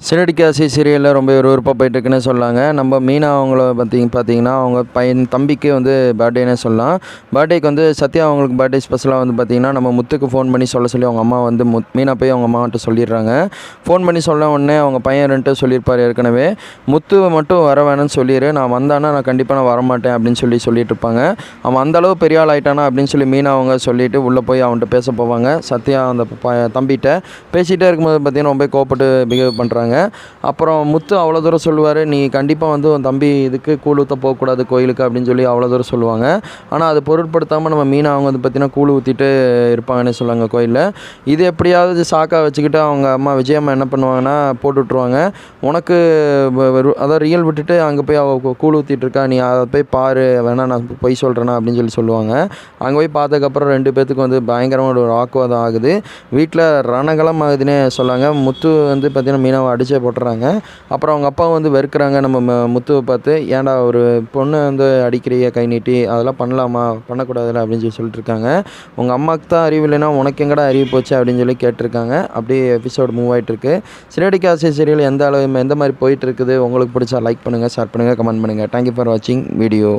சிறகடிக்க ஆசை சீரியலில் ரொம்ப விறுவிறுப்பாக போயிட்டுருக்குன்னு சொல்லாங்க. நம்ம மீனா அவங்கள பார்த்தீங்கன்னா, அவங்க தம்பிக்கு வந்து பர்த்டேன்னே சொல்லலாம். பர்த்டேக்கு வந்து சத்யா அவங்களுக்கு பர்த்டே ஸ்பெஷலாக வந்து பார்த்தீங்கன்னா, நம்ம முத்துக்கு ஃபோன் பண்ணி சொல்ல சொல்லி அவங்க அம்மா வந்து மீனா போய் அவங்க அம்மாகிட்ட சொல்லிடுறாங்க. ஃபோன் பண்ணி சொன்ன உடனே அவங்க பையன் 2 சொல்லியிருப்பார் ஏற்கனவே. முத்துவை மட்டும் வர வேணாம்னு சொல்லிடு, நான் வந்தானா நான் கண்டிப்பாக நான் வரமாட்டேன் அப்படின்னு சொல்லிட்டு இருப்பாங்க. அவன் அந்தளவு பெரிய ஆள் ஆகிட்டானா அப்படின்னு சொல்லி மீனா அவங்க சொல்லிவிட்டு உள்ளே போய் அவன்கிட்ட பேச போவாங்க. சத்யா அந்த தம்பிகிட்ட பேசிகிட்டே இருக்கும்போது பார்த்தீங்கன்னா ரொம்ப கோவப்பட்டு பிஹேவ் பண்ணுறாங்க. அப்புறம் முத்து அவ்வளோ தூரம் சொல்லுவார், நீ கண்டிப்பாக வந்து உன் தம்பி இதுக்கு கூழ் ஊற்ற போகக்கூடாது கோயிலுக்கு அப்படின்னு சொல்லி அவ்வளோ தூரம் சொல்லுவாங்க. ஆனால் அது பொருட்படுத்தாமல் நம்ம மீனா அவங்க வந்து பார்த்திங்கன்னா கூழ் ஊற்றிட்டு இருப்பாங்கன்னு சொல்லுவாங்க கோயிலில். இது எப்படியாவது சாக்கா வச்சுக்கிட்டு அவங்க அம்மா விஜயம்மா என்ன பண்ணுவாங்கன்னா போட்டு விட்ருவாங்க. உனக்கு அதான் ரியல் விட்டுட்டு அங்கே போய் அவள் கூழ் ஊற்றிட்டு இருக்கா, நீ அதை போய் பாரு, வேணா நான் பொய் சொல்கிறேன்னா அப்படின்னு சொல்லுவாங்க. அங்கே போய் பார்த்ததுக்கப்புறம் 2 பேத்துக்கும் வந்து பயங்கரமான ஒரு வாக்குவாதம் ஆகுது. வீட்டில் ரணகலம் ஆகுதுன்னே சொல்லாங்க. முத்து வந்து பார்த்திங்கன்னா மீனாவை அடிச்சே போட்டுறாங்க. அப்புறம் அவங்க அப்பா வந்து வெறுக்கிறாங்க நம்ம முத்துவை பார்த்து, ஏன்டா ஒரு பொண்ணு வந்து அடிக்கிறிய கை நீட்டி, அதெல்லாம் பண்ணலாமா, பண்ணக்கூடாதுல்ல அப்படின்னு சொல்லிட்டு இருக்காங்க. உங்கள் அம்மாவுக்கு தான் அறிவு இல்லைன்னா உனக்கு எங்கடா அறிவு போச்சு அப்படின்னு சொல்லி கேட்டிருக்காங்க. அப்படியே எபிசோடு மூவ் ஆகிட்டுருக்கு. சிறகடிக்க ஆசை சீரியல் எந்த மாதிரி போயிட்டுருக்குது, உங்களுக்கு பிடிச்சா லைக் பண்ணுங்கள், ஷேர் பண்ணுங்கள், கமெண்ட் பண்ணுங்கள். தேங்க்யூ ஃபார் வாட்சிங் வீடியோ.